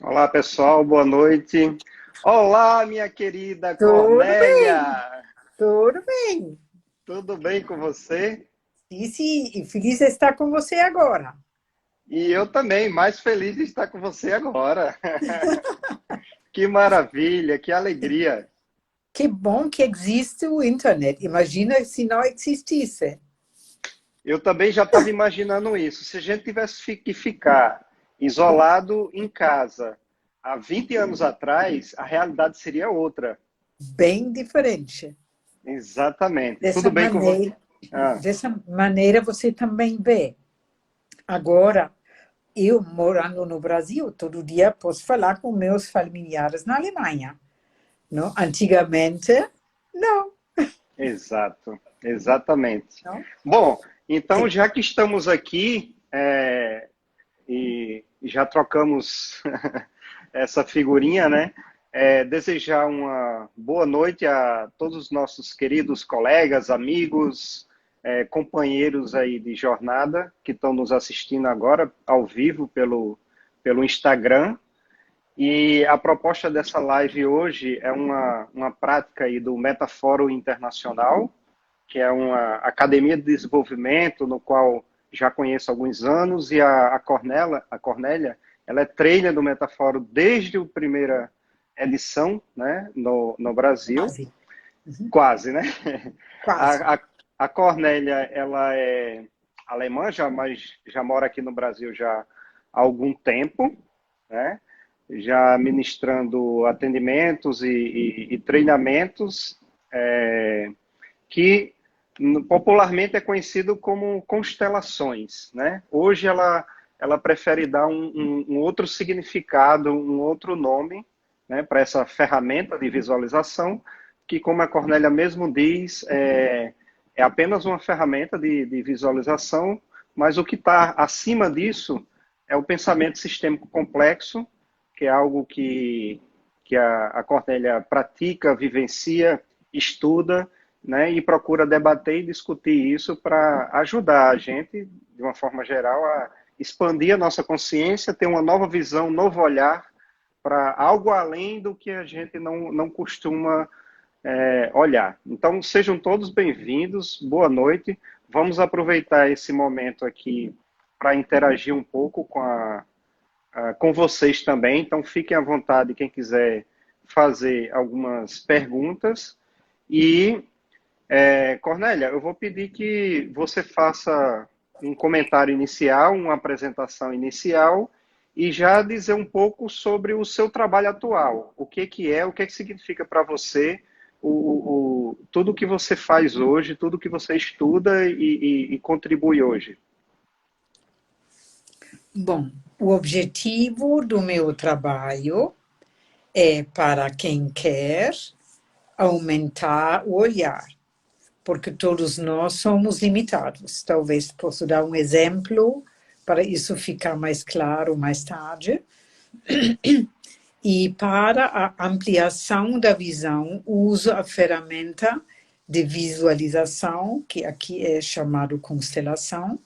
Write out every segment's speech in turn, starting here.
Olá, pessoal, boa noite. Olá, minha querida Tudo bem, Cornélia. tudo bem. Tudo bem com você? E feliz de estar com você agora. E eu também, mais feliz de estar com você agora. Que maravilha, que alegria. Que bom que existe o internet. Imagina se não existisse. Eu também já estava imaginando isso. Se a gente tivesse que ficar isolado em casa há 20 anos atrás, a realidade seria outra. Bem diferente. Exatamente. Dessa Tudo bem com você? maneira, Ah, dessa maneira você também vê. Agora, eu morando no Brasil, todo dia posso falar com meus familiares na Alemanha. Não? Antigamente, não. exato, exatamente. Não? Bom, então Sim. já que estamos aqui e já trocamos essa figurinha, né? Desejar uma boa noite a todos os nossos queridos colegas, amigos, companheiros aí de jornada que estão nos assistindo agora ao vivo pelo Instagram. E a proposta dessa live hoje é uma prática aí do Metafórum Internacional, que é uma academia de desenvolvimento no qual já conheço há alguns anos, e a Cornélia, ela é trainer do Metafórum desde a primeira edição, né, no Brasil, Quase. Uhum. quase, né? Quase. A, a, a Cornélia, ela é alemã, mas já mora aqui no Brasil já há algum tempo, né? Já ministrando atendimentos e treinamentos que popularmente é conhecido como constelações, né? Hoje ela prefere dar um outro significado, um outro nome, né, para essa ferramenta de visualização, que, como a Cornélia mesmo diz, é apenas uma ferramenta de visualização, mas o que está acima disso é o pensamento sistêmico complexo, que é algo que a Cornélia pratica, vivencia, estuda, né, e procura debater e discutir isso para ajudar a gente, de uma forma geral, a expandir a nossa consciência, ter uma nova visão, um novo olhar para algo além do que a gente não costuma olhar. Então, sejam todos bem-vindos, boa noite. Vamos aproveitar esse momento aqui para interagir um pouco com vocês também. Então, fiquem à vontade, quem quiser fazer algumas perguntas. E Cornélia, eu vou pedir que você faça um comentário inicial, uma apresentação inicial e já dizer um pouco sobre o seu trabalho atual. O que significa para você tudo que você faz hoje, tudo que você estuda e contribui hoje. Bom, o objetivo do meu trabalho é para quem quer aumentar o olhar, porque todos nós somos limitados. Talvez possa dar um exemplo para isso ficar mais claro mais tarde. E para a ampliação da visão, uso a ferramenta de visualização, que aqui é chamado constelação,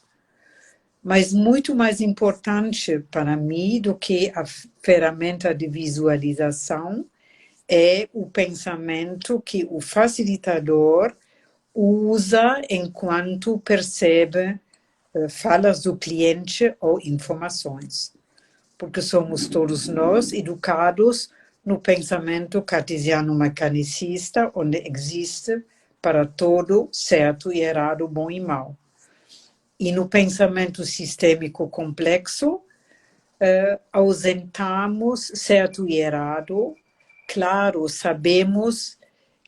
mas muito mais importante para mim do que a ferramenta de visualização é o pensamento que o facilitador usa enquanto percebe falas do cliente ou informações. Porque somos todos nós educados no pensamento cartesiano-mecanicista, onde existe para todo certo e errado, bom e mal. E no pensamento sistêmico complexo, ausentamos certo e errado. Claro, sabemos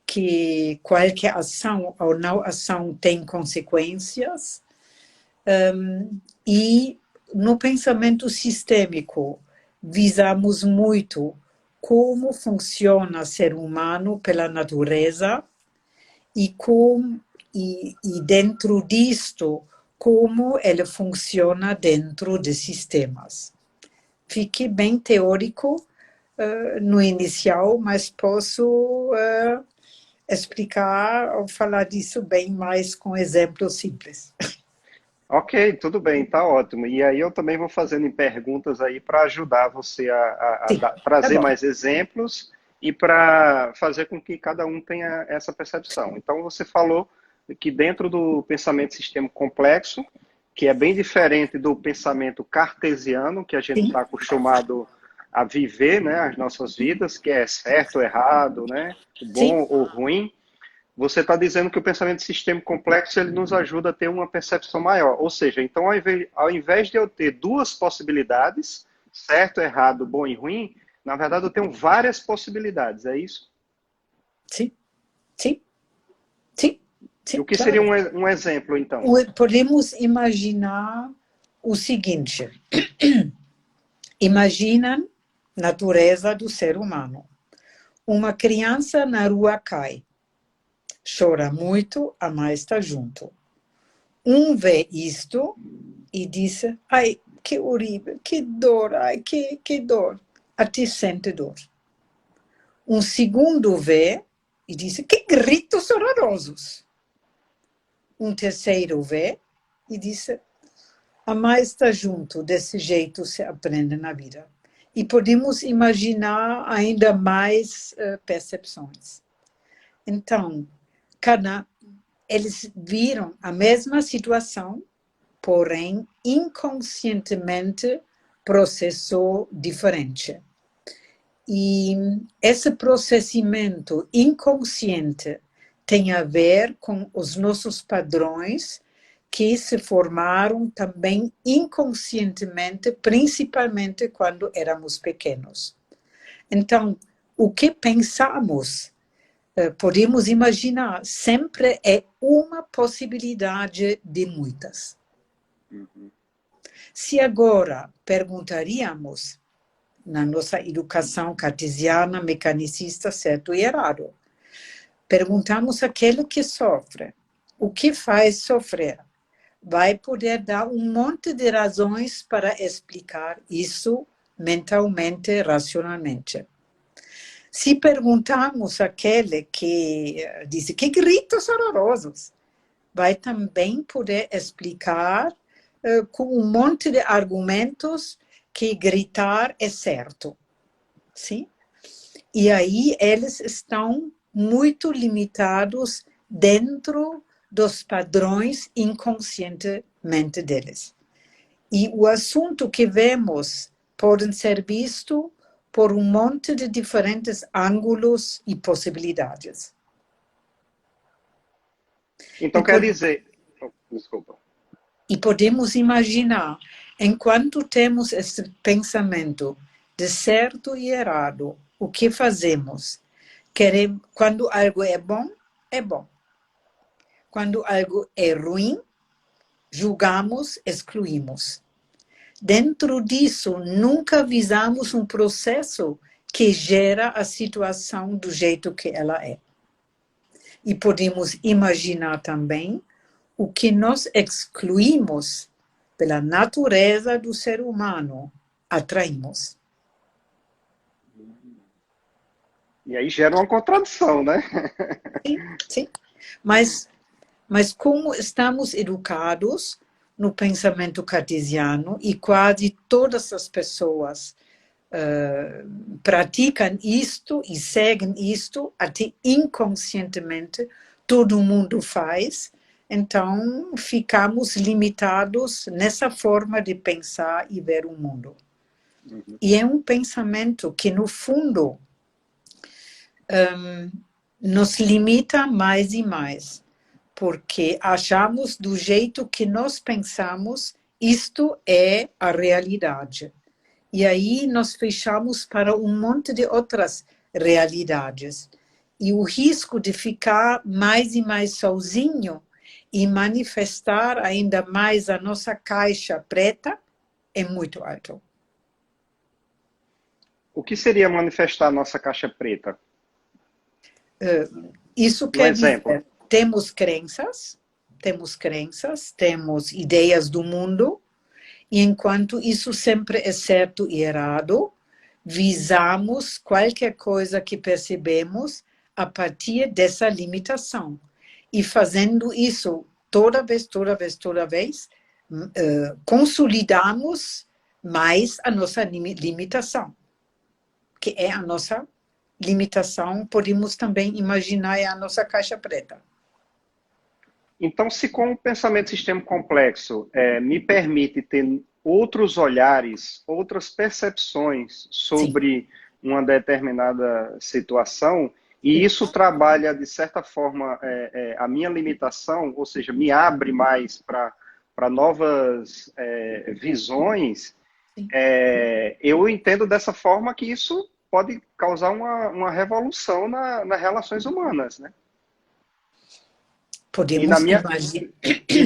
que qualquer ação ou não ação tem consequências. E no pensamento sistêmico, visamos muito como funciona o ser humano pela natureza e dentro disto, como ele funciona dentro de sistemas. Fique bem teórico no inicial, mas posso explicar ou falar disso bem mais com exemplos simples. Ok, tudo bem, tá ótimo. E aí eu também vou fazendo perguntas aí para ajudar você Sim, tá trazer bom. mais exemplos e para fazer com que cada um tenha essa percepção. Então você falou que dentro do pensamento sistêmico complexo, que é bem diferente do pensamento cartesiano, que a gente Sim, está acostumado a viver, né, as nossas vidas, que é certo, errado, né, sim, bom ou ruim. Você está dizendo que o pensamento sistêmico complexo ele nos ajuda a ter uma percepção maior. Ou seja, então ao invés de eu ter duas possibilidades, certo, errado, bom e ruim, na verdade eu tenho várias possibilidades, é isso? sim, sim, sim, E sim, o que seria claro. um exemplo, então? Podemos imaginar o seguinte: imagina a natureza do ser humano. Uma criança na rua cai, chora muito, a mãe está junto. Um vê isto e diz: ai, que horrível, que dor, ai, que dor. Até sente dor. Um segundo vê e diz: que gritos horrorosos. Um terceiro vê e diz: a mãe está junto, desse jeito se aprende na vida. E podemos imaginar ainda mais percepções. Então, eles viram a mesma situação, porém, inconscientemente processou diferente. E esse processamento inconsciente tem a ver com os nossos padrões que se formaram também inconscientemente, principalmente quando éramos pequenos. Então, o que pensamos, podemos imaginar, sempre é uma possibilidade de muitas. Se agora perguntaríamos, na nossa educação cartesiana, mecanicista, certo e errado, perguntamos àquele que sofre, o que faz sofrer? Vai poder dar um monte de razões para explicar isso mentalmente, racionalmente. Se perguntarmos àquele que diz que gritos horrorosos, vai também poder explicar com um monte de argumentos que gritar é certo. Sim? E aí eles estão muito limitados dentro dos padrões inconscientemente deles. E o assunto que vemos pode ser visto por um monte de diferentes ângulos e possibilidades. E, Então quer dizer. Oh, desculpa. e podemos imaginar, enquanto temos esse pensamento de certo e errado, o que fazemos? Quando algo é bom, é bom. Quando algo é ruim, julgamos, excluímos. Dentro disso, nunca visamos um processo que gera a situação do jeito que ela é. E podemos imaginar também o que nós excluímos pela natureza do ser humano, atraímos. E aí gera uma contradição, né? Sim, sim. Mas como estamos educados no pensamento cartesiano e quase todas as pessoas praticam isto e seguem isto, até inconscientemente, todo mundo faz, então ficamos limitados nessa forma de pensar e ver o mundo. E é um pensamento que, no fundo, nos limita mais e mais, porque achamos do jeito que nós pensamos, isto é a realidade. E aí nós fechamos para um monte de outras realidades. E o risco de ficar mais e mais sozinho e manifestar ainda mais a nossa caixa preta é muito alto. O que seria manifestar a nossa caixa preta? Isso Um quer exemplo. dizer, temos ideias do mundo, e enquanto isso sempre é certo e errado, visamos qualquer coisa que percebemos a partir dessa limitação. E fazendo isso toda vez, consolidamos mais a nossa limitação, que é a nossa limitação, podemos também imaginar, é a nossa caixa preta. Então, se com o pensamento sistêmico complexo me permite ter outros olhares, outras percepções Sim. sobre uma determinada situação, e isso trabalha, de certa forma, a minha limitação, ou seja, me abre mais para novas visões, eu entendo dessa forma que isso pode causar uma revolução nas relações humanas, né? Podemos imaginar. E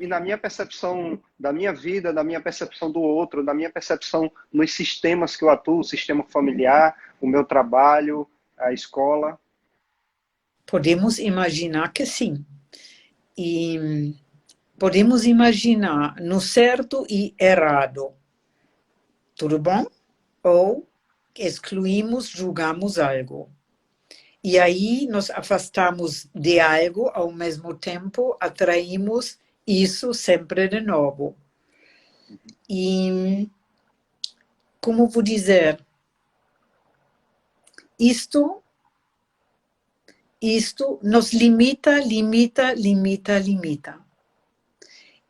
na minha percepção da minha vida, da minha percepção do outro, da minha percepção nos sistemas que eu atuo, o sistema familiar, o meu trabalho, a escola. Podemos imaginar que sim. E podemos imaginar no certo e errado. Tudo bom? Ou excluímos, julgamos algo. E aí nos afastamos de algo, ao mesmo tempo atraímos isso sempre de novo. E, como vou dizer, isto nos limita.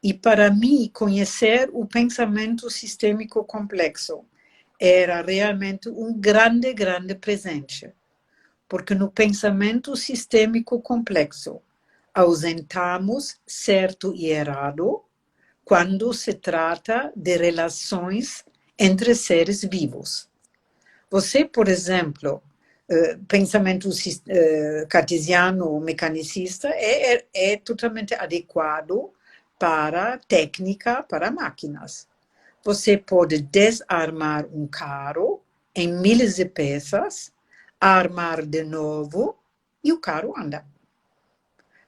E para mim, conhecer o pensamento sistêmico complexo era realmente um grande presente. Porque no pensamento sistêmico complexo, ausentamos certo e errado quando se trata de relações entre seres vivos. Você, por exemplo, pensamento cartesiano mecanicista é totalmente adequado para técnica, para máquinas. Você pode desarmar um carro em milhares de peças, armar de novo e o carro anda.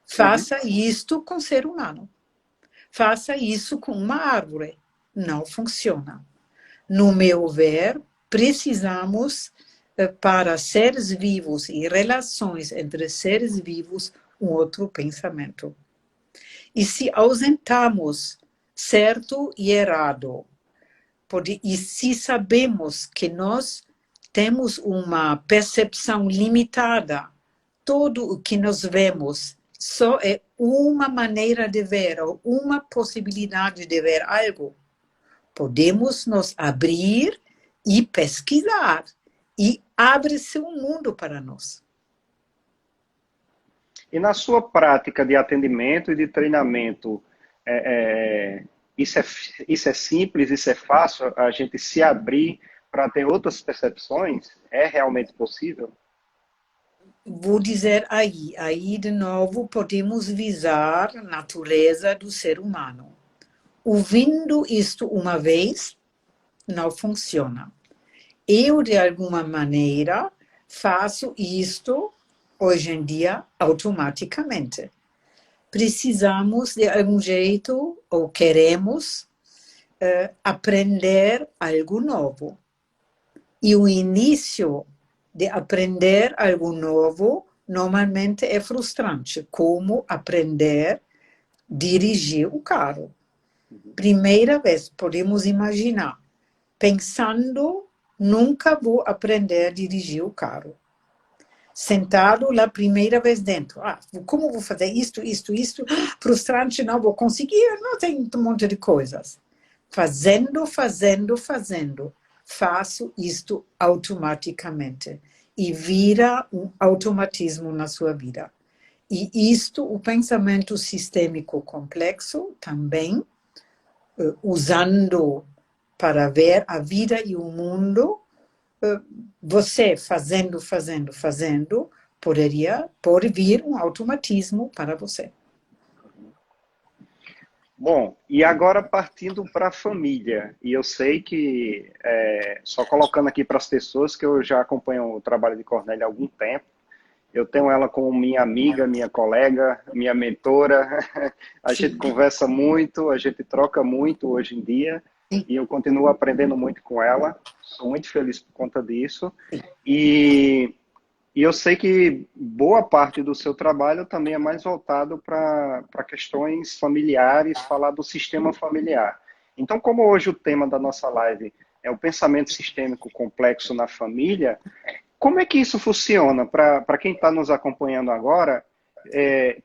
Faça isto com o ser humano. Faça isso com uma árvore. Não funciona. No meu ver, precisamos, para seres vivos e relações entre seres vivos, um outro pensamento. E se ausentamos certo e errado, e se sabemos que nós temos uma percepção limitada, tudo o que nós vemos só é uma maneira de ver, ou uma possibilidade de ver algo, podemos nos abrir e pesquisar, e abre-se um mundo para nós. E na sua prática de atendimento e de treinamento, isso é simples, isso é fácil, a gente se abrir para ter outras percepções? É realmente possível? Vou dizer aí de novo podemos visar a natureza do ser humano. Ouvindo isto uma vez, não funciona. Eu, de alguma maneira, faço isto hoje em dia automaticamente. Precisamos, de algum jeito, ou queremos, aprender algo novo. E o início de aprender algo novo normalmente é frustrante, como aprender a dirigir o carro. Primeira vez, podemos imaginar, pensando, nunca vou aprender a dirigir o carro. Sentado lá, primeira vez dentro. Como vou fazer isto? Frustrante, não vou conseguir, não tem um monte de coisas. Fazendo. Faço isto automaticamente. E vira um automatismo na sua vida. E isto, o pensamento sistêmico complexo, também, usando para ver a vida e o mundo, você fazendo, pode vir um automatismo para você. Bom, e agora partindo para a família, e eu sei que, só colocando aqui para as pessoas que eu já acompanho o trabalho de Cornélia há algum tempo, eu tenho ela como minha amiga, minha colega, minha mentora, a gente conversa muito, a gente troca muito hoje em dia, e eu continuo aprendendo muito com ela, sou muito feliz por conta disso, e E eu sei que boa parte do seu trabalho também é mais voltado para questões familiares, falar do sistema familiar. Então, como hoje o tema da nossa live é o pensamento sistêmico complexo na família, como é que isso funciona para quem está nos acompanhando agora?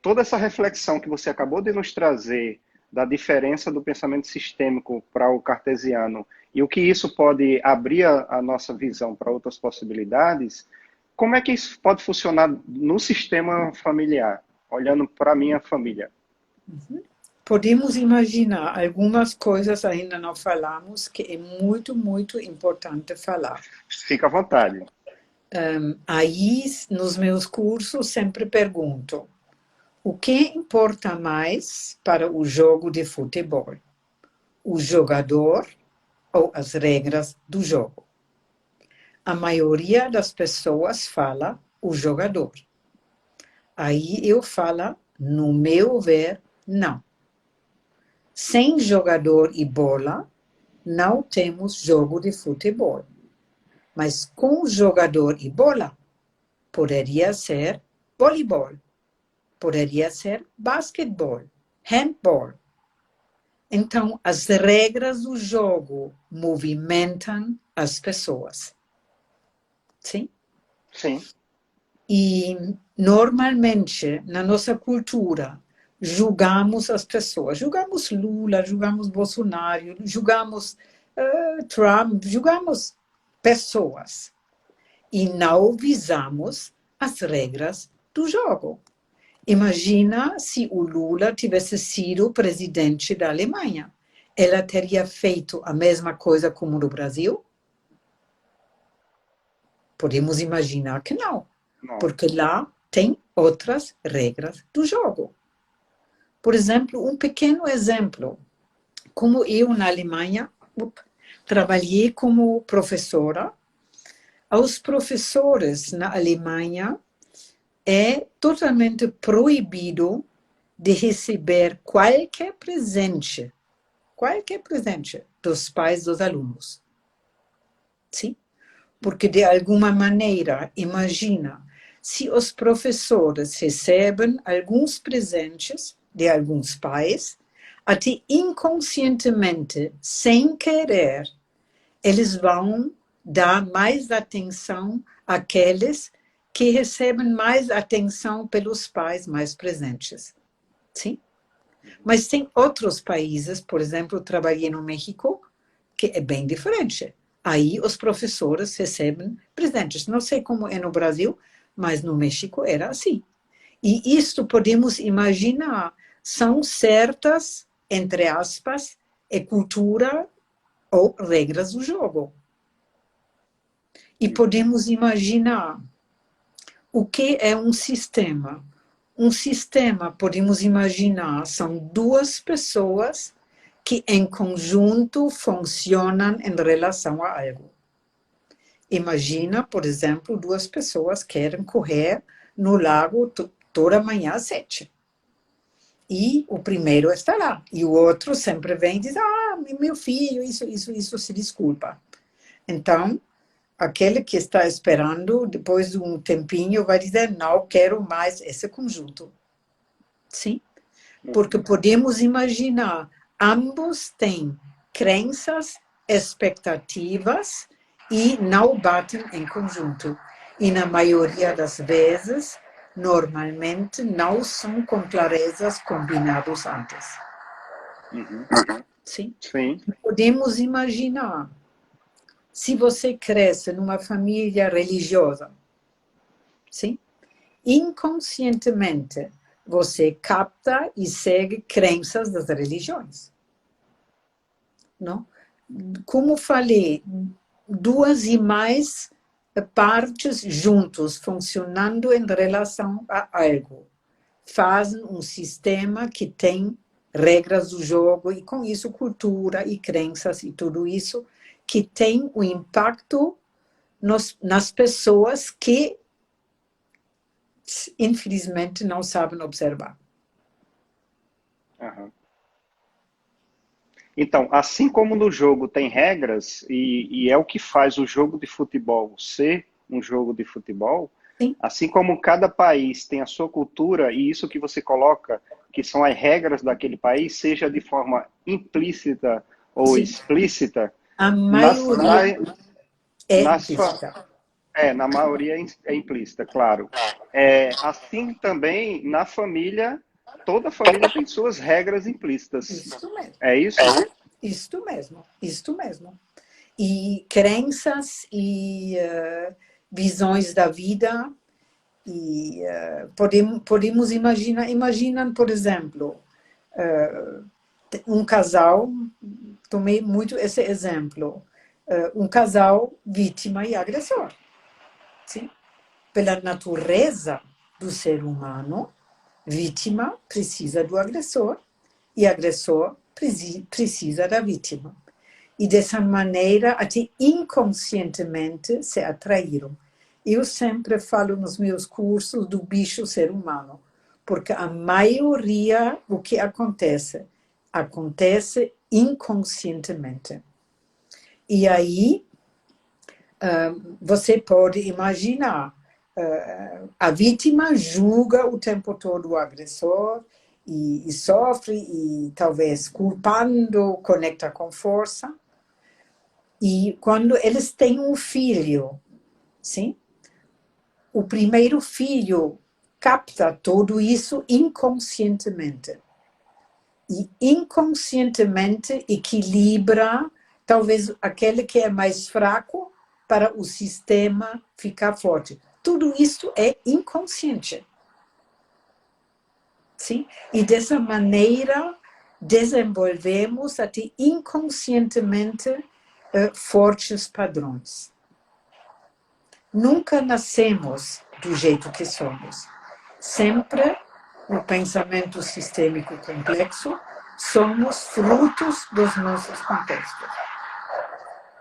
Toda essa reflexão que você acabou de nos trazer da diferença do pensamento sistêmico para o cartesiano e o que isso pode abrir a nossa visão para outras possibilidades, como é que isso pode funcionar no sistema familiar, olhando para a minha família? Podemos imaginar algumas coisas ainda não falamos que é muito, muito importante falar. Fica à vontade. Aí, nos meus cursos, sempre pergunto: o que importa mais para o jogo de futebol? O jogador ou as regras do jogo? A maioria das pessoas fala o jogador. Aí eu falo, no meu ver, não. Sem jogador e bola, não temos jogo de futebol. Mas com jogador e bola, poderia ser voleibol, poderia ser basquetebol, handball. Então, as regras do jogo movimentam as pessoas. Sim? Sim. E, normalmente, na nossa cultura, julgamos as pessoas. Julgamos Lula, julgamos Bolsonaro, julgamos Trump, julgamos pessoas. E não visamos as regras do jogo. Imagina se o Lula tivesse sido presidente da Alemanha. Ela teria feito a mesma coisa como no Brasil? Podemos imaginar que não, porque lá tem outras regras do jogo. Por exemplo, um pequeno exemplo. Como eu, na Alemanha, trabalhei como professora, aos professores na Alemanha é totalmente proibido de receber qualquer presente dos pais dos alunos. Sim? Porque, de alguma maneira, imagina, se os professores recebem alguns presentes de alguns pais, até inconscientemente, sem querer, eles vão dar mais atenção àqueles que recebem mais atenção pelos pais mais presentes. Sim? Mas tem outros países, por exemplo, eu trabalhei no México, que é bem diferente. Aí os professores recebem presentes. Não sei como é no Brasil, mas no México era assim. E isto podemos imaginar, são certas, entre aspas, é cultura ou regras do jogo. E podemos imaginar o que é um sistema. Um sistema, podemos imaginar, são duas pessoas que em conjunto funcionam em relação a algo. Imagina, por exemplo, duas pessoas querem correr no lago toda manhã às 7. E o primeiro está lá. E o outro sempre vem e diz, meu filho, isso se desculpa. Então, aquele que está esperando, depois de um tempinho, vai dizer, não quero mais esse conjunto. Sim? Porque podemos imaginar, ambos têm crenças, expectativas e não batem em conjunto. E na maioria das vezes, normalmente, não são com clarezas combinados antes. Sim? Sim. Podemos imaginar, se você cresce numa família religiosa, sim? Inconscientemente, você capta e segue crenças das religiões. Não? Como falei, duas e mais partes juntos, funcionando em relação a algo, fazem um sistema que tem regras do jogo e, com isso, cultura e crenças e tudo isso, que tem um impacto nas pessoas que, infelizmente, não sabem observar. Uhum. Então, assim como no jogo tem regras, e é o que faz o jogo de futebol ser um jogo de futebol, Sim. Assim como cada país tem a sua cultura, e isso que você coloca, que são as regras daquele país, seja de forma implícita ou Sim. explícita, A na, maioria na, é na sua, implícita. na maioria é implícita, claro. Assim também, na família, toda família tem suas regras implícitas. Isto mesmo. É isso? Isto mesmo. Isto mesmo. E crenças e visões da vida. E podemos imaginar, por exemplo, um casal, tomei muito esse exemplo, um casal vítima e agressor. Sim? Pela natureza do ser humano, vítima precisa do agressor e agressor precisa da vítima. E dessa maneira, até inconscientemente, se atraíram. Eu sempre falo nos meus cursos do bicho ser humano, porque a maioria do que acontece, acontece inconscientemente. E aí, você pode imaginar, a vítima julga o tempo todo o agressor e sofre, e talvez culpando, conecta com força. E quando eles têm um filho, sim? O primeiro filho capta tudo isso inconscientemente. E inconscientemente equilibra, talvez, aquele que é mais fraco para o sistema ficar forte. Tudo isso é inconsciente. Sim? E dessa maneira desenvolvemos até inconscientemente fortes padrões. Nunca nascemos do jeito que somos. Sempre, no pensamento sistêmico complexo, somos frutos dos nossos contextos.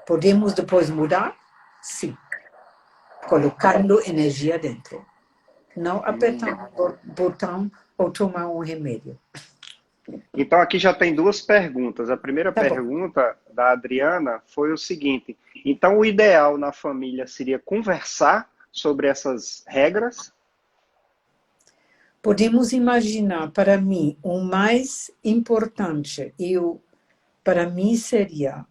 Podemos depois mudar? Sim. Colocando energia dentro. Não apertar um botão ou tomar um remédio. Então, aqui já tem duas perguntas. A primeira Tá bom. pergunta da Adriana foi o seguinte: então, o ideal na família seria conversar sobre essas regras? Podemos imaginar, para mim, o mais importante, para mim seria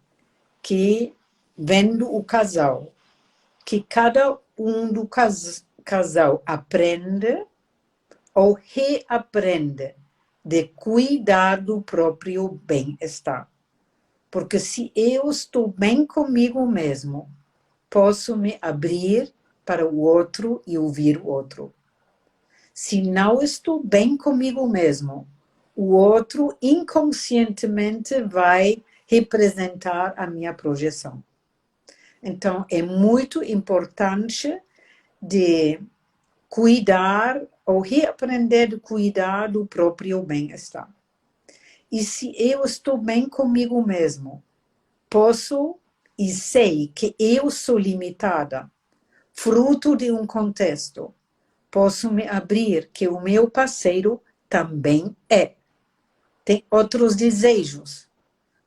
que, vendo o casal, que cada um do casal aprende ou reaprende de cuidar do próprio bem-estar. Porque se eu estou bem comigo mesmo, posso me abrir para o outro e ouvir o outro. Se não estou bem comigo mesmo, o outro inconscientemente vai representar a minha projeção. Então, é muito importante de cuidar ou reaprender a cuidar do próprio bem-estar. E se eu estou bem comigo mesmo, posso e sei que eu sou limitada, fruto de um contexto, posso me abrir que o meu parceiro também é. Tem outros desejos,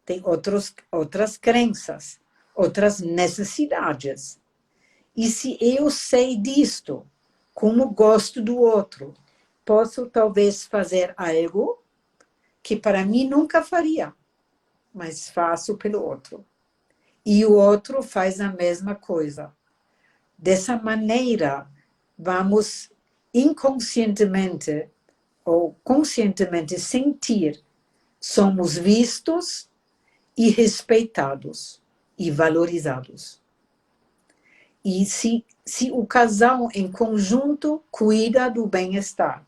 tem outras crenças, outras necessidades. E se eu sei disto, como gosto do outro, posso talvez fazer algo que para mim nunca faria, mas faço pelo outro. E o outro faz a mesma coisa. Dessa maneira, vamos inconscientemente ou conscientemente sentir somos vistos e respeitados e valorizados. E se o casal em conjunto cuida do bem-estar,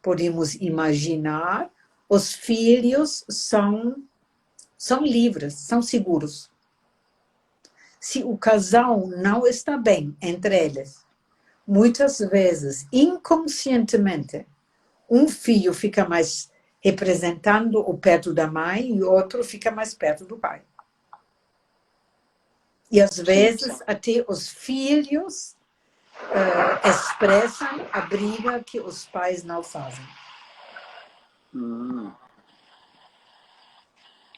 podemos imaginar os filhos são livres, são seguros. Se o casal não está bem entre eles, muitas vezes, inconscientemente, um filho fica mais representando o perto da mãe e o outro fica mais perto do pai. E às vezes até os filhos expressam a briga que os pais não fazem.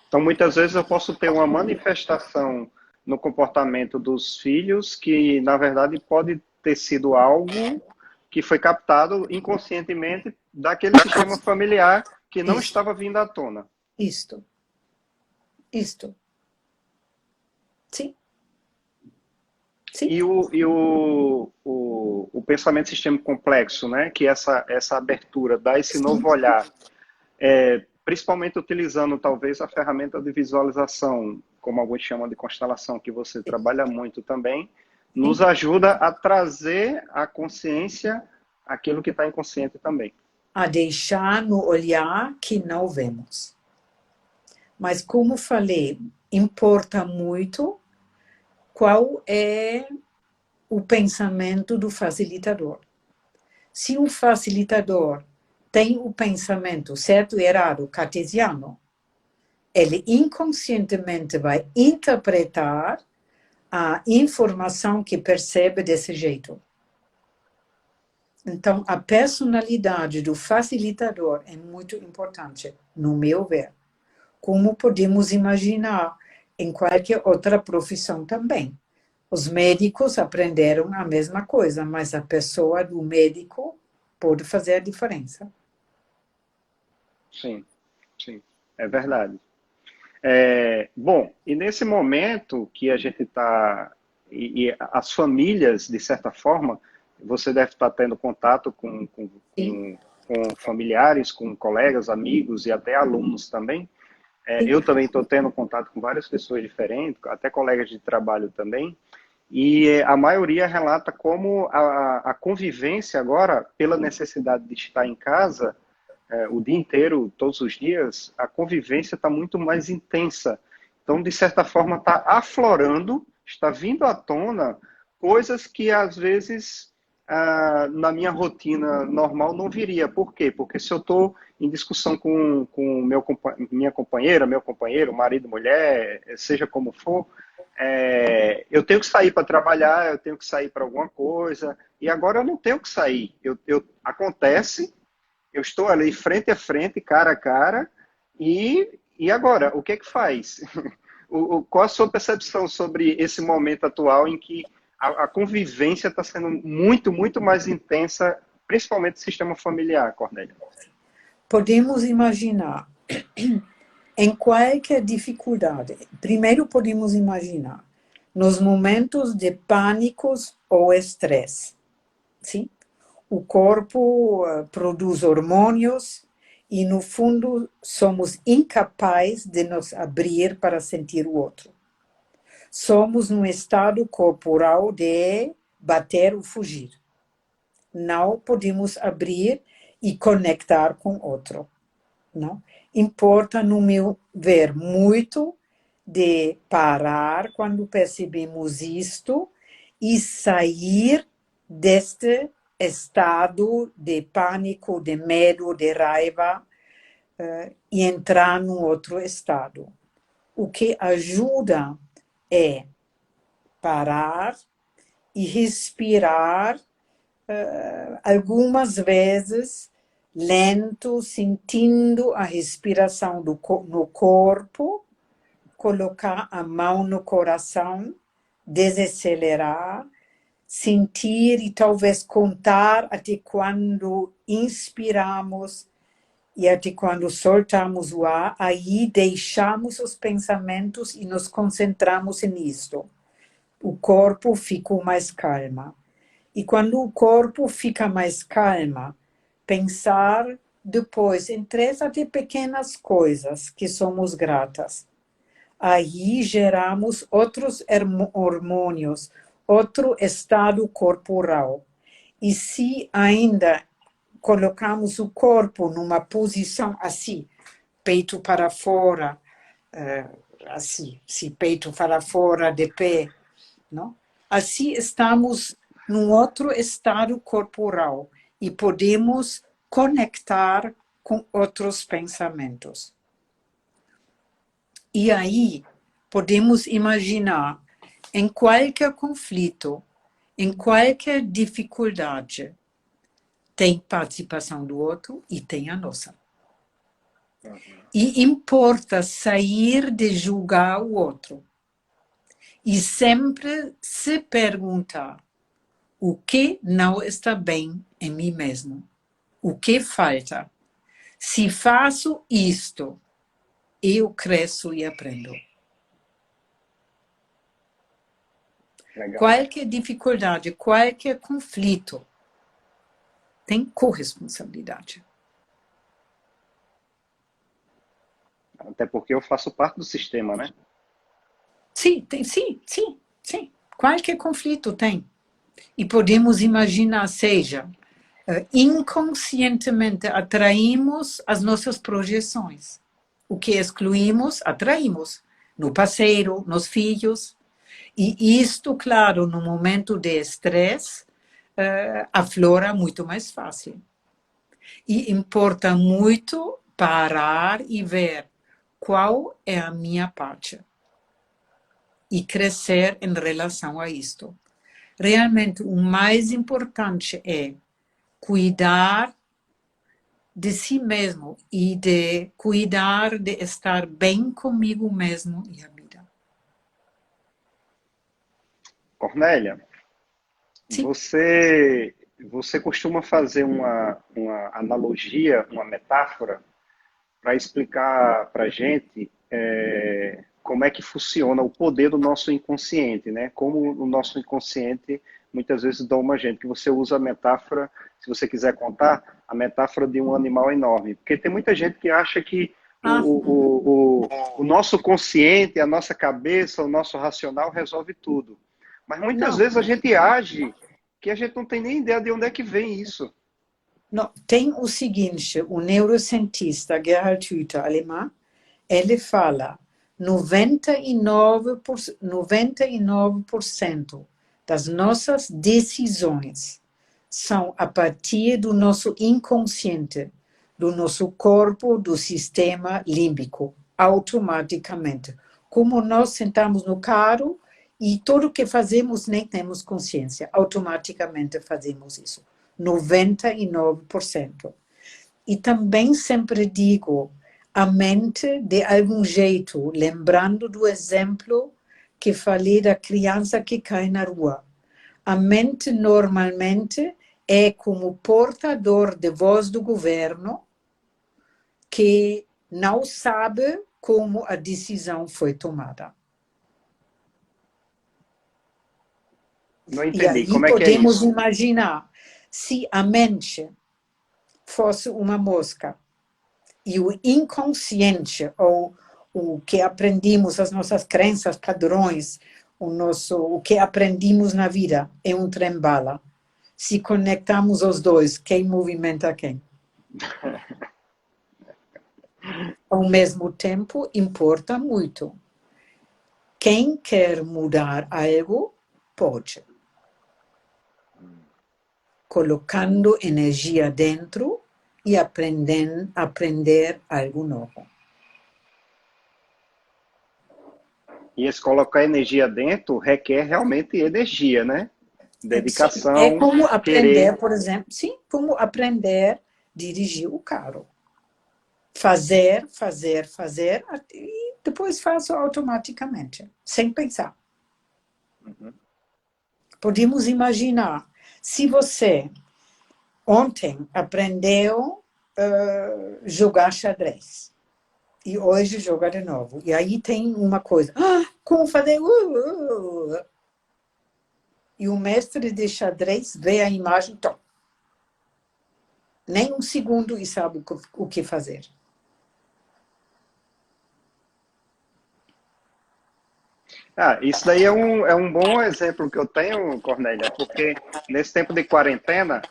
Então, muitas vezes eu posso ter uma manifestação no comportamento dos filhos que, na verdade, pode ter sido algo que foi captado inconscientemente daquele sistema familiar que não estava vindo à tona. Isto. Sim. Sim. E o pensamento sistêmico complexo, né? Que essa abertura dá esse novo olhar, principalmente utilizando talvez a ferramenta de visualização, como alguns chamam de constelação, que você trabalha muito também, nos ajuda a trazer à consciência aquilo que está inconsciente também. A deixar no olhar que não vemos. Mas, como falei, importa muito qual é o pensamento do facilitador. Se um facilitador tem o pensamento certo e errado cartesiano, ele inconscientemente vai interpretar a informação que percebe desse jeito. Então, a personalidade do facilitador é muito importante, no meu ver. Como podemos imaginar em qualquer outra profissão também. Os médicos aprenderam a mesma coisa, mas a pessoa do médico pode fazer a diferença. Sim, sim, é verdade. Bom, e nesse momento que a gente está, e as famílias, de certa forma, você deve estar tendo contato com familiares, com colegas, amigos e até alunos também. Eu também estou tendo contato com várias pessoas diferentes, até colegas de trabalho também, e a maioria relata como a convivência agora, pela necessidade de estar em casa, o dia inteiro, todos os dias, a convivência está muito mais intensa. Então, de certa forma, está aflorando, está vindo à tona coisas que, às vezes, na minha rotina normal não viria. Por quê? Porque se eu estou em discussão com minha companheira, meu companheiro, marido, mulher, seja como for, eu tenho que sair para trabalhar, eu tenho que sair para alguma coisa, e agora eu não tenho que sair. Acontece, eu estou ali frente a frente, cara a cara, e agora, o que é que faz? Qual a sua percepção sobre esse momento atual em que a convivência está sendo muito, muito mais intensa, principalmente no sistema familiar, Cornélia? Podemos imaginar, em qualquer dificuldade, primeiro podemos imaginar, nos momentos de pânicos ou estresse, sim? O corpo produz hormônios e, no fundo, somos incapazes de nos abrir para sentir o outro. Somos num estado corporal de bater ou fugir. Não podemos abrir e conectar com o outro. Não? Importa, no meu ver, muito de parar quando percebemos isto e sair deste estado de pânico, de medo, de raiva e entrar num outro estado. O que ajuda é parar e respirar algumas vezes lento, sentindo a respiração no corpo, colocar a mão no coração, desacelerar, sentir e talvez contar até quando inspiramos e até quando soltamos o ar, aí deixamos os pensamentos e nos concentramos nisto. O corpo fica mais calmo. E quando o corpo fica mais calmo, pensar depois em 3 até pequenas coisas que somos gratas. Aí geramos outros hormônios, outro estado corporal. E se ainda colocamos o corpo numa posição assim, peito para fora, assim, se peito para fora, de pé, não? Assim estamos num outro estado corporal e podemos conectar com outros pensamentos. E aí podemos imaginar em qualquer conflito, em qualquer dificuldade, tem participação do outro e tem a nossa. E importa sair de julgar o outro. E sempre se perguntar, O que não está bem em mim mesmo? O que falta? Se faço isto, eu cresço e aprendo. Legal. Qualquer dificuldade, qualquer conflito tem corresponsabilidade. Até porque eu faço parte do sistema, né? Sim, sim. Qualquer conflito tem. E podemos imaginar, seja, inconscientemente atraímos as nossas projeções. O que excluímos, atraímos. No parceiro, nos filhos. E isto, claro, no momento de estresse, aflora muito mais fácil. E importa muito parar e ver qual é a minha parte. E crescer em relação a isto. Realmente, o mais importante é cuidar de si mesmo e de cuidar de estar bem comigo mesmo e a vida. Cornélia, Sim. você costuma fazer uma analogia, uma metáfora, para explicar para a gente como é que funciona o poder do nosso inconsciente, né? Como o nosso inconsciente muitas vezes doma a gente, que você usa a metáfora, se você quiser contar, a metáfora de um animal enorme. Porque tem muita gente que acha que o nosso consciente, a nossa cabeça, o nosso racional resolve tudo. Mas muitas Não, vezes a gente age que a gente não tem nem ideia de onde é que vem isso. não. Tem o seguinte, o neurocientista Gerhard Hüther, alemão, ele fala 99% das nossas decisões são a partir do nosso inconsciente, do nosso corpo, do sistema límbico, automaticamente. Como nós sentamos no carro e tudo que fazemos nem temos consciência, automaticamente fazemos isso. 99%. E também sempre digo, a mente, de algum jeito, lembrando do exemplo que falei da criança que cai na rua. A mente, normalmente, é como portador de voz do governo que não sabe como a decisão foi tomada. Não E entendi. aí Como é que é podemos isso? imaginar, se a mente fosse uma mosca, e o inconsciente, ou o que aprendemos, as nossas crenças, padrões, o que aprendemos na vida é um trem-bala. Se conectamos os dois, quem movimenta quem? Ao mesmo tempo, importa muito. Quem quer mudar algo, pode. Colocando energia dentro e aprender algo novo. E esse colocar energia dentro requer realmente energia, né? Sim, é Dedicação, como querer. aprender, por exemplo, sim, como aprender a dirigir o carro. Fazer, e depois faço automaticamente, sem pensar. Podemos imaginar, se você ontem aprendeu jogar xadrez, e hoje joga de novo, e aí tem uma coisa, como fazer? E o mestre de xadrez vê a imagem, nem um segundo e sabe o que fazer. Isso daí é um bom exemplo que eu tenho, Cornélia, porque nesse tempo de quarentena,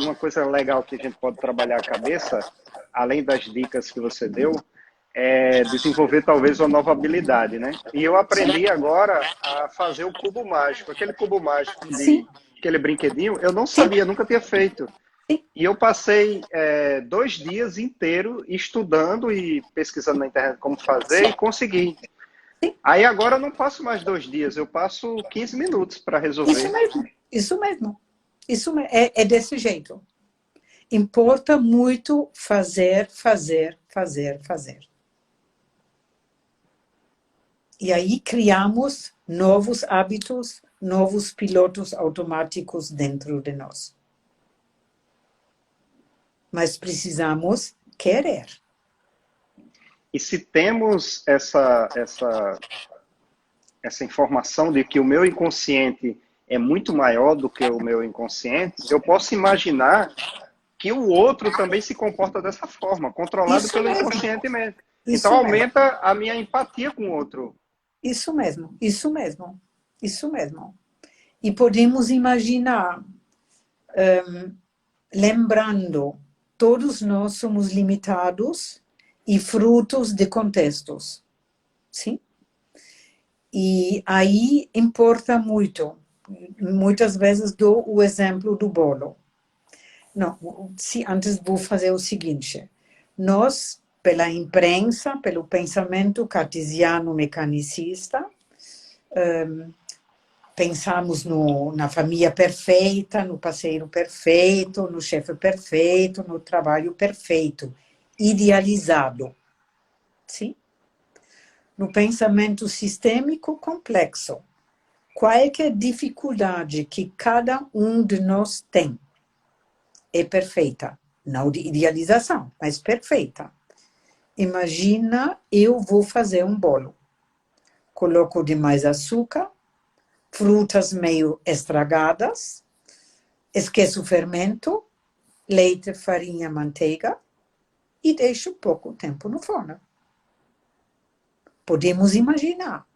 uma coisa legal que a gente pode trabalhar a cabeça, além das dicas que você deu, é desenvolver talvez uma nova habilidade, né? E eu aprendi agora a fazer o cubo mágico, aquele cubo mágico de Sim, aquele brinquedinho, eu não sim, sabia, nunca tinha feito. sim. E eu passei 2 dias inteiros estudando e pesquisando na internet como fazer e consegui. Aí agora eu não passo mais 2 dias, eu passo 15 minutos para Isso resolver. mesmo, isso mesmo. É desse jeito. Importa muito fazer. E aí criamos novos hábitos, novos pilotos automáticos dentro de nós. Mas precisamos querer. E se temos essa informação de que o meu inconsciente é muito maior do que o meu inconsciente, eu posso imaginar que o outro também se comporta dessa forma, controlado Isso pelo mesmo. inconscientemente. Então Isso mesmo. aumenta a minha empatia com o outro. Isso mesmo, isso mesmo, isso mesmo. E podemos imaginar, lembrando, todos nós somos limitados e frutos de contextos, sim? E aí importa muito. Muitas vezes dou o exemplo do bolo. Não, antes vou fazer o seguinte. Nós, pela imprensa, pelo pensamento cartesiano mecanicista, pensamos na família perfeita, no parceiro perfeito, no chefe perfeito, no trabalho perfeito, idealizado. Sim? No pensamento sistêmico complexo, qualquer dificuldade que cada um de nós tem é perfeita. Não de idealização, mas perfeita. Imagina, eu vou fazer um bolo. Coloco demais açúcar, frutas meio estragadas, esqueço o fermento, leite, farinha, manteiga e deixo pouco tempo no forno. Podemos imaginar,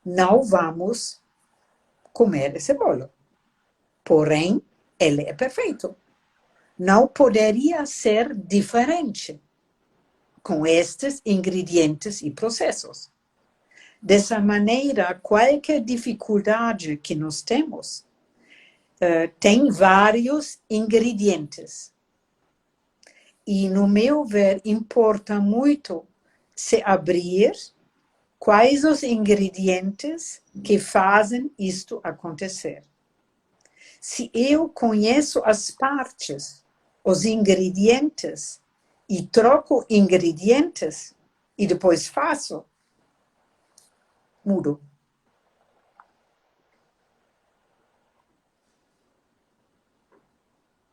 não vamos comer esse bolo. Porém, ele é perfeito. Não poderia ser diferente com estes ingredientes e processos. Dessa maneira, qualquer dificuldade que nós temos tem vários ingredientes. E, no meu ver, importa muito se abrir quais os ingredientes que fazem isto acontecer. Se eu conheço as partes, os ingredientes, e troco ingredientes, e depois faço, mudo.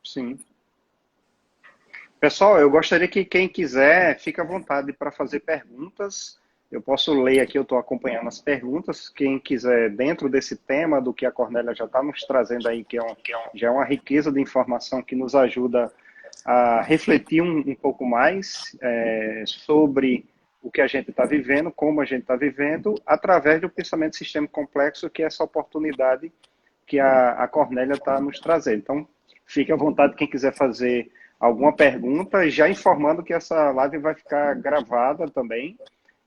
Sim. Pessoal, eu gostaria que quem quiser, fique à vontade para fazer perguntas. Eu posso ler aqui, eu estou acompanhando as perguntas. Quem quiser, dentro desse tema do que a Cornélia já está nos trazendo aí, já é uma riqueza de informação que nos ajuda a refletir um pouco mais sobre o que a gente está vivendo, como a gente está vivendo, através do pensamento sistêmico complexo, que é essa oportunidade que a Cornélia está nos trazendo. Então, fique à vontade quem quiser fazer alguma pergunta, já informando que essa live vai ficar gravada também,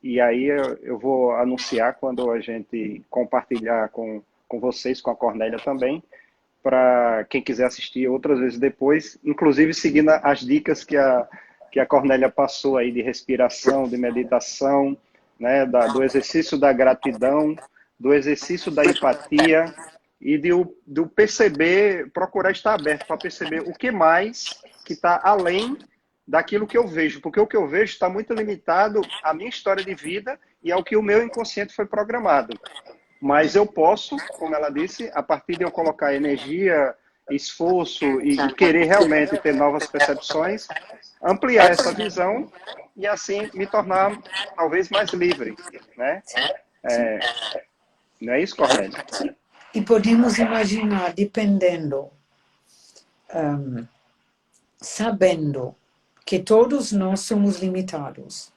e aí eu vou anunciar quando a gente compartilhar com vocês, com a Cornélia também, para quem quiser assistir outras vezes depois, inclusive seguindo as dicas que a Cornélia passou aí de respiração, de meditação, né, do exercício da gratidão, do exercício da empatia e do perceber, procurar estar aberto para perceber o que mais que está além daquilo que eu vejo, porque o que eu vejo está muito limitado à minha história de vida e ao que o meu inconsciente foi programado. Mas eu posso, como ela disse, a partir de eu colocar energia, esforço e querer realmente ter novas percepções, ampliar essa visão e assim me tornar talvez mais livre, né? Não é isso, Cornélia? E podemos imaginar, dependendo, sabendo que todos nós somos limitados,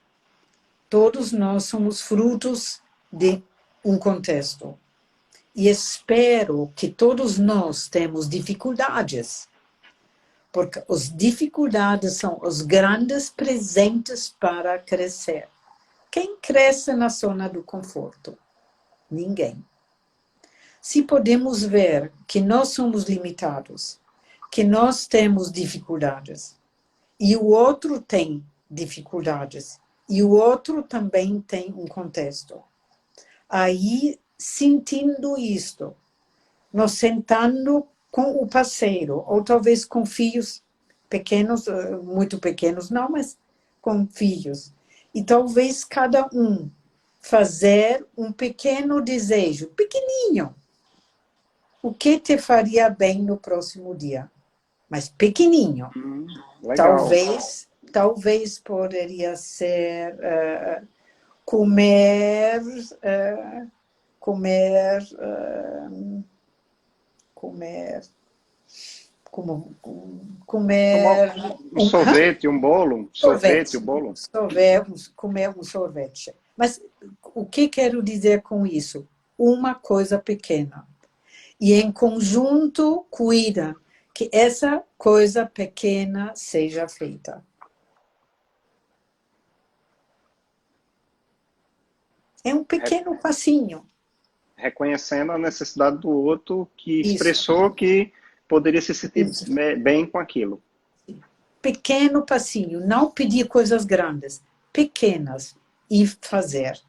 todos nós somos frutos de um contexto. E espero que todos nós temos dificuldades, porque as dificuldades são os grandes presentes para crescer. Quem cresce na zona do conforto? Ninguém. Se podemos ver que nós somos limitados, que nós temos dificuldades, e o outro tem dificuldades, e o outro também tem um contexto. Aí, sentindo isto, nós sentando com o parceiro, ou talvez com filhos pequenos, muito pequenos não, mas com filhos. E talvez cada um fazer um pequeno desejo, pequenininho, o que te faria bem no próximo dia? Mas pequenininho. Legal. Talvez poderia ser comer, comer Um sorvete, um bolo, sorvete, um bolo. comer um sorvete. Mas o que quero dizer com isso? Uma coisa pequena. E em conjunto, cuida que essa coisa pequena seja feita. É um pequeno passinho. Reconhecendo a necessidade do outro que Isso. expressou que poderia se sentir Isso. bem com aquilo. Pequeno passinho, não pedir coisas grandes, pequenas, e fazer.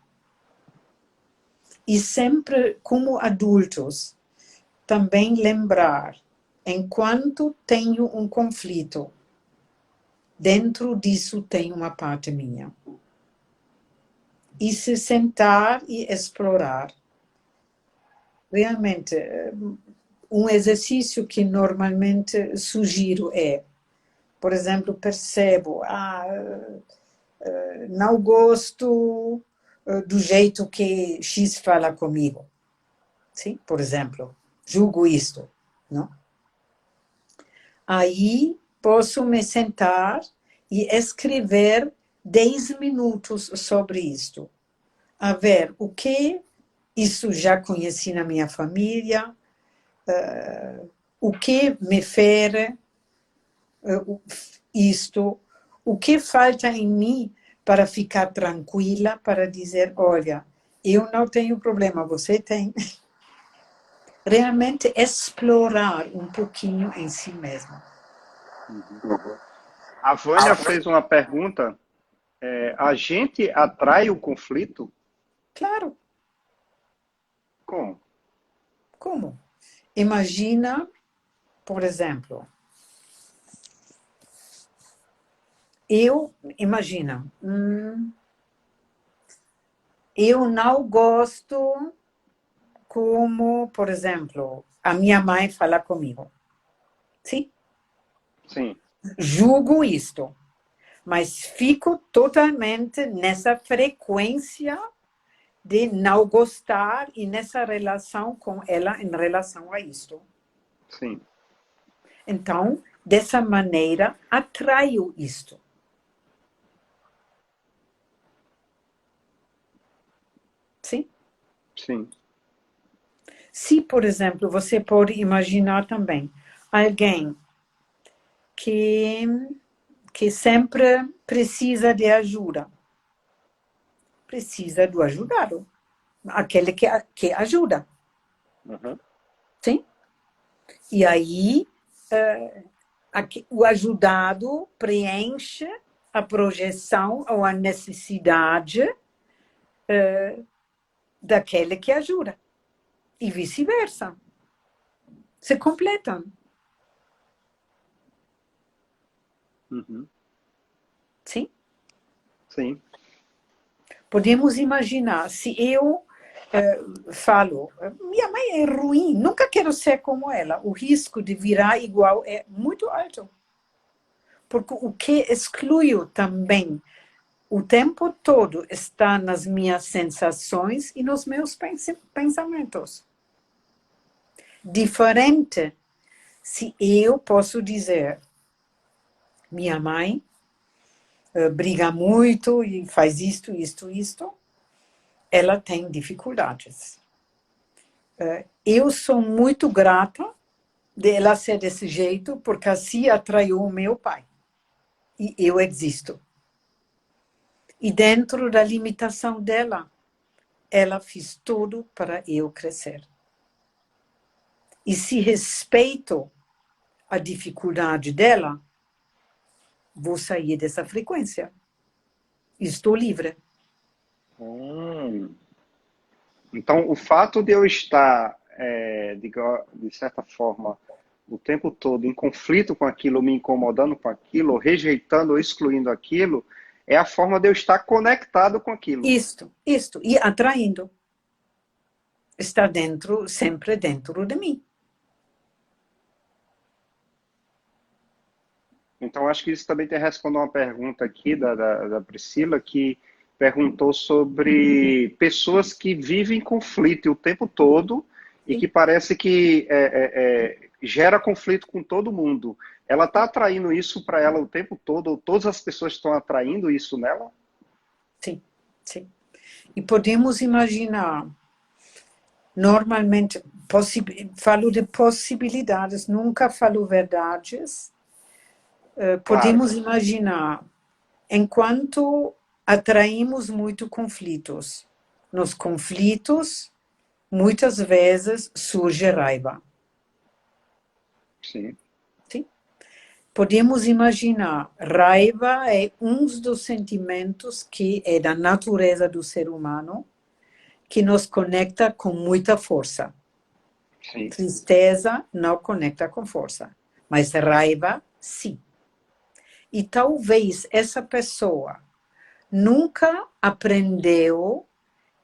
E sempre, como adultos, também lembrar, enquanto tenho um conflito, dentro disso tem uma parte minha. E se sentar e explorar. Realmente, um exercício que normalmente sugiro é, por exemplo, percebo, não gosto do jeito que X fala comigo. Sim? Por exemplo, julgo isto. Não? Aí posso me sentar e escrever 10 minutos sobre isto. A ver o que isso já conheci na minha família, o que me fere isto, o que falta em mim para ficar tranquila, para dizer, olha, eu não tenho problema, você tem. Realmente explorar um pouquinho em si mesma. A Vânia fez uma pergunta. A gente atrai o conflito? Claro, Como? como? Imagina, por exemplo, eu não gosto como, por exemplo, a minha mãe fala comigo. Sim? Sim. Julgo isto, mas fico totalmente nessa frequência de não gostar e nessa relação com ela em relação a isto. Sim. Então, dessa maneira, atraio isto. Sim? Sim. Se, por exemplo, você pode imaginar também alguém que sempre precisa de ajuda. Precisa do ajudado. Aquele que ajuda. Uhum. Sim? E aí, o ajudado preenche a projeção ou a necessidade daquele que ajuda. E vice-versa. Se completam. Uhum. Sim? Sim. Podemos imaginar, se eu falo, minha mãe é ruim, nunca quero ser como ela, o risco de virar igual é muito alto. Porque o que excluo também o tempo todo está nas minhas sensações e nos meus pensamentos. Diferente se eu posso dizer, minha mãe briga muito e faz isto, ela tem dificuldades. Eu sou muito grata dela ser desse jeito, porque assim atraiu o meu pai. E eu existo. E dentro da limitação dela, ela fez tudo para eu crescer. E se respeito a dificuldade dela, vou sair dessa frequência. Estou livre. Então, o fato de eu estar, de certa forma, o tempo todo em conflito com aquilo, me incomodando com aquilo, ou rejeitando ou excluindo aquilo, é a forma de eu estar conectado com aquilo. Isto. E atraindo. Está dentro, sempre dentro de mim. Então, acho que isso também tem respondido uma pergunta aqui da Priscila, que perguntou sobre pessoas que vivem conflito o tempo todo e Sim, que parece que gera conflito com todo mundo. Ela está atraindo isso para ela o tempo todo, ou todas as pessoas estão atraindo isso nela? sim, sim. E podemos imaginar, normalmente, falo de possibilidades, nunca falo verdades. Claro, Podemos imaginar, enquanto atraímos muito conflitos, nos conflitos, muitas vezes surge raiva. sim. Sim? Podemos imaginar, raiva é um dos sentimentos que é da natureza do ser humano, que nos conecta com muita força. Sim. Tristeza não conecta com força, mas raiva, sim. E talvez essa pessoa nunca aprendeu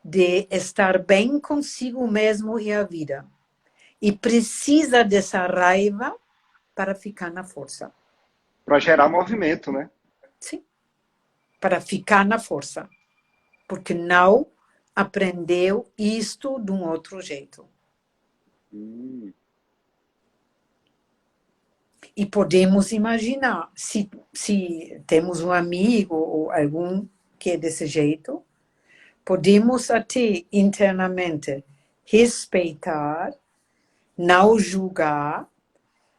de estar bem consigo mesmo e a vida. E precisa dessa raiva para ficar na força. Para gerar movimento, né? Sim, para ficar na força. Porque não aprendeu isto de um outro jeito. E podemos imaginar, se temos um amigo ou algum que é desse jeito, podemos até internamente respeitar, não julgar,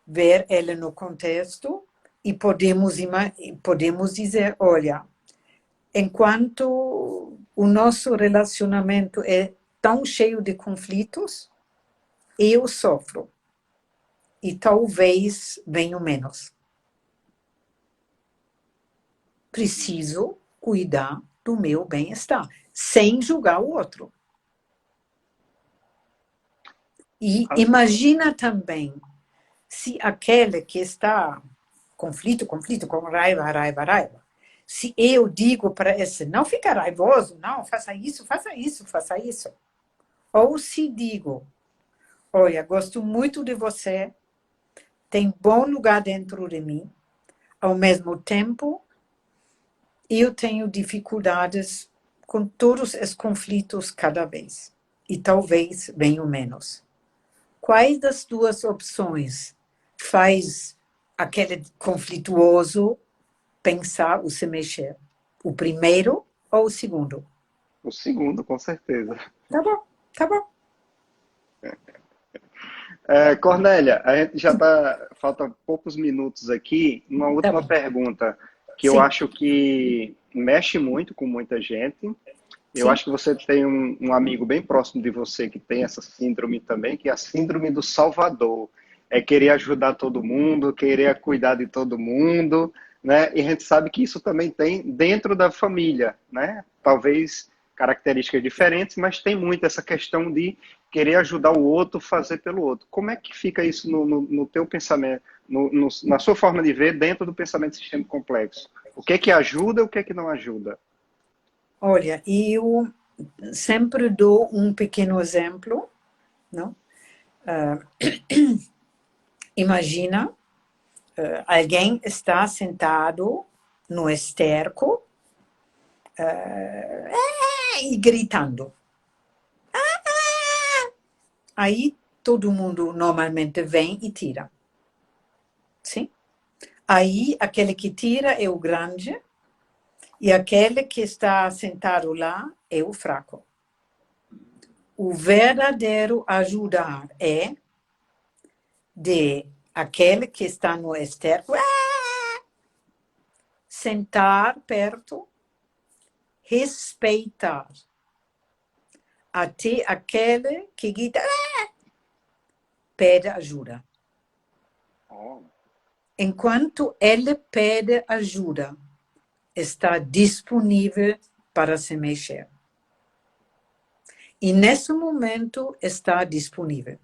ver ele no contexto e podemos dizer, olha, enquanto o nosso relacionamento é tão cheio de conflitos, eu sofro e talvez venho menos. Preciso cuidar do meu bem-estar, sem julgar o outro. E imagina também se aquele que está conflito, com raiva, se eu digo para esse, não fica raivoso, não, faça isso, faça isso, faça isso. Ou se digo, olha, gosto muito de você, tem bom lugar dentro de mim, ao mesmo tempo, eu tenho dificuldades com todos os conflitos cada vez. E talvez venham menos. Quais das duas opções faz aquele conflituoso pensar ou se mexer? O primeiro ou o segundo? O segundo, com certeza. Tá bom, tá bom. Cornélia, a gente já está. Falta poucos minutos aqui. Uma Tá última bom. pergunta que eu Sim, acho que mexe muito com muita gente. Eu sim. acho que você tem um amigo bem próximo de você que tem essa síndrome também, que é a síndrome do Salvador. É querer ajudar todo mundo, querer cuidar de todo mundo, né? E a gente sabe que isso também tem dentro da família, né? Talvez características diferentes, mas tem muito essa questão de querer ajudar o outro, fazer pelo outro. Como é que fica isso no teu pensamento, na sua forma de ver dentro do pensamento sistêmico complexo? O que é que ajuda e o que é que não ajuda? Olha, eu sempre dou um pequeno exemplo, não? Imagina, alguém está sentado no esterco e gritando. Aí todo mundo normalmente vem e tira. Sim? Aí aquele que tira é o grande e aquele que está sentado lá é o fraco. O verdadeiro ajudar é de aquele que está no esterco sentar perto, respeitar até aquele que grita pede ajuda. Oh. Enquanto ele pede ajuda, está disponível para se mexer. E nesse momento está disponível.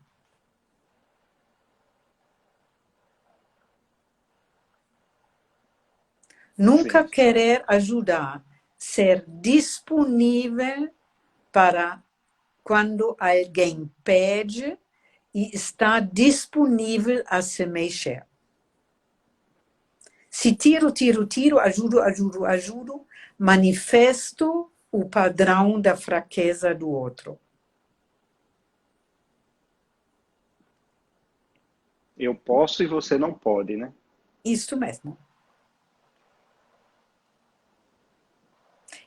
Nunca Sim. querer ajudar, ser disponível para quando alguém pede e está disponível a se mexer. Se tiro, ajudo, manifesto o padrão da fraqueza do outro. Eu posso e você não pode, né? Isso mesmo.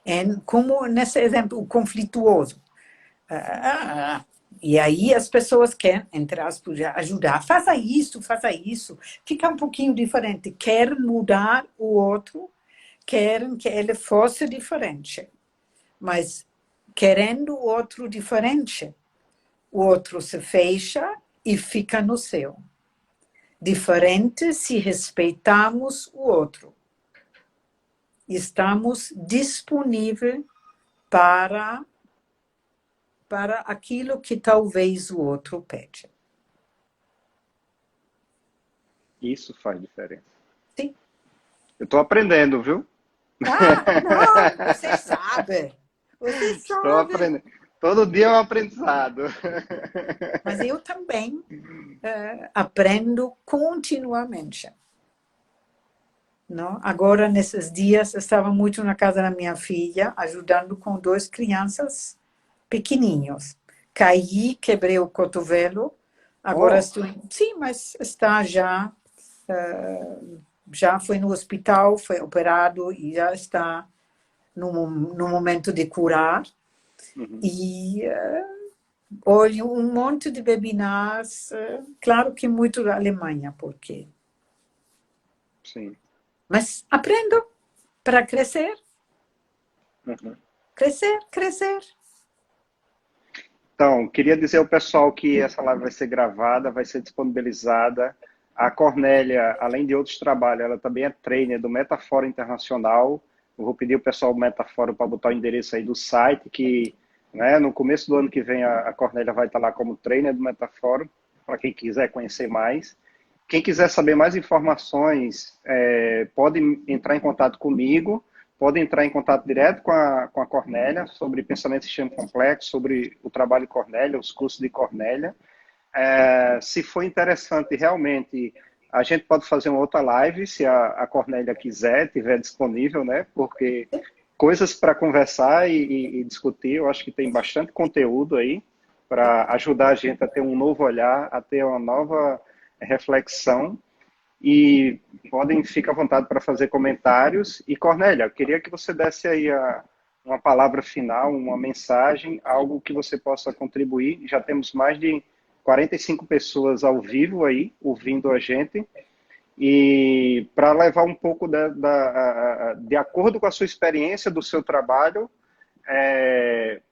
É como nesse exemplo, o conflituoso. E aí as pessoas querem, entre aspas, ajudar. Faça isso, faça isso. Fica um pouquinho diferente. Querem mudar o outro, querem que ele fosse diferente. Mas querendo o outro diferente, o outro se fecha e fica no seu. Diferente se respeitamos o outro. Estamos disponíveis para aquilo que talvez o outro pede. Isso faz diferença. Sim. Eu estou aprendendo, viu? Não, você sabe. Você Estou sabe. aprendendo. Todo dia é um aprendizado. Mas eu também aprendo continuamente. Não? Agora, nesses dias, estava muito na casa da minha filha, ajudando com 2 crianças pequenininhos. Caí, quebrei o cotovelo. Agora Oh, estou. Sim, mas está já. Já foi no hospital, foi operado e já está no momento de curar. uhum, E olho um monte de webinars, claro que muito da Alemanha, porque. sim. Mas aprendo para crescer, Uhum. crescer, crescer. Então, queria dizer ao pessoal que essa live vai ser gravada, vai ser disponibilizada. A Cornélia, além de outros trabalhos, ela também é trainer do Metafora Internacional. Eu vou pedir ao pessoal do Metafora para botar o endereço aí do site, que né, no começo do ano que vem a Cornélia vai estar lá como trainer do Metafora, para quem quiser conhecer mais. Quem quiser saber mais informações, pode entrar em contato comigo, pode entrar em contato direto com a Cornélia sobre pensamento sistema complexo, sobre o trabalho de Cornélia, os cursos de Cornélia. Se for interessante, realmente, a gente pode fazer uma outra live, se a Cornélia quiser, tiver disponível, né? Porque coisas para conversar e discutir, eu acho que tem bastante conteúdo aí para ajudar a gente a ter um novo olhar, a ter uma nova reflexão. E podem ficar à vontade para fazer comentários. E, Cornélia, eu queria que você desse aí uma palavra final, uma mensagem, algo que você possa contribuir. Já temos mais de 45 pessoas ao vivo aí, ouvindo a gente. E para levar um pouco de acordo com a sua experiência do seu trabalho,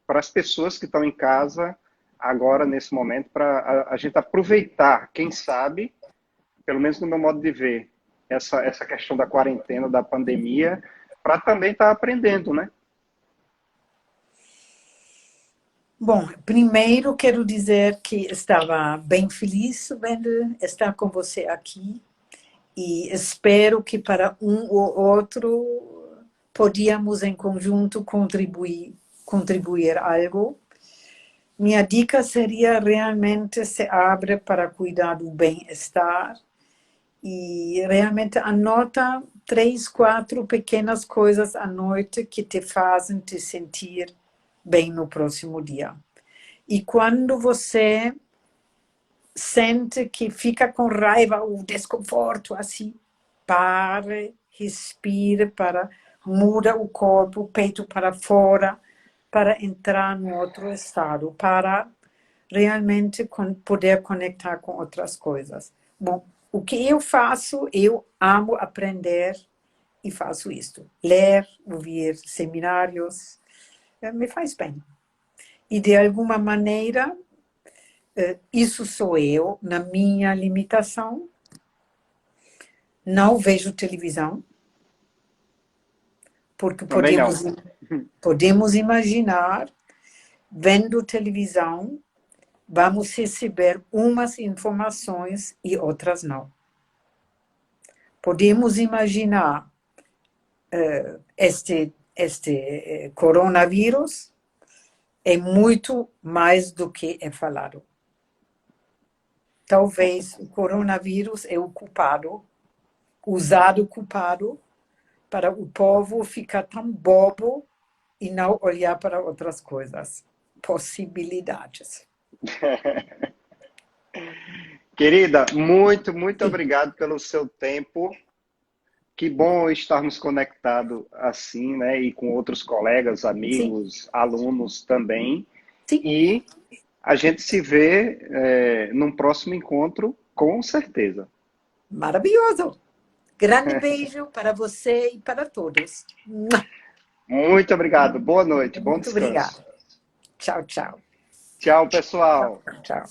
para as pessoas que estão em casa agora, nesse momento, para a gente aproveitar, quem sabe, pelo menos no meu modo de ver, essa questão da quarentena, da pandemia, para também estar aprendendo, né? Bom, primeiro quero dizer que estava bem feliz vendo estar com você aqui e espero que para um ou outro podíamos em conjunto contribuir algo. Minha dica seria realmente se abre para cuidar do bem-estar e realmente anota 3, 4 pequenas coisas à noite que te fazem te sentir bem no próximo dia. E quando você sente que fica com raiva ou desconforto, assim, pare, respire, muda o corpo, o peito para fora, para entrar no outro estado, para realmente poder conectar com outras coisas. Bom, o que eu faço, eu amo aprender e faço isto. Ler, ouvir seminários, me faz bem. E de alguma maneira, isso sou eu, na minha limitação. Não vejo televisão, porque Também não. podemos imaginar, vendo televisão, vamos receber umas informações e outras não. Podemos imaginar este coronavírus é muito mais do que é falado. Talvez o coronavírus é o culpado usar o culpado para o povo ficar tão bobo e não olhar para outras coisas. Possibilidades. Querida, muito obrigado pelo seu tempo. Que bom estarmos conectados assim, né? E com outros colegas, Sim, amigos, alunos também. sim. E a gente se vê num próximo encontro, com certeza. Maravilhoso. Grande beijo para você e para todos. Muito obrigado. Boa noite, bom Muito obrigada. descanso. Tchau, tchau. Tchau, pessoal. Tchau.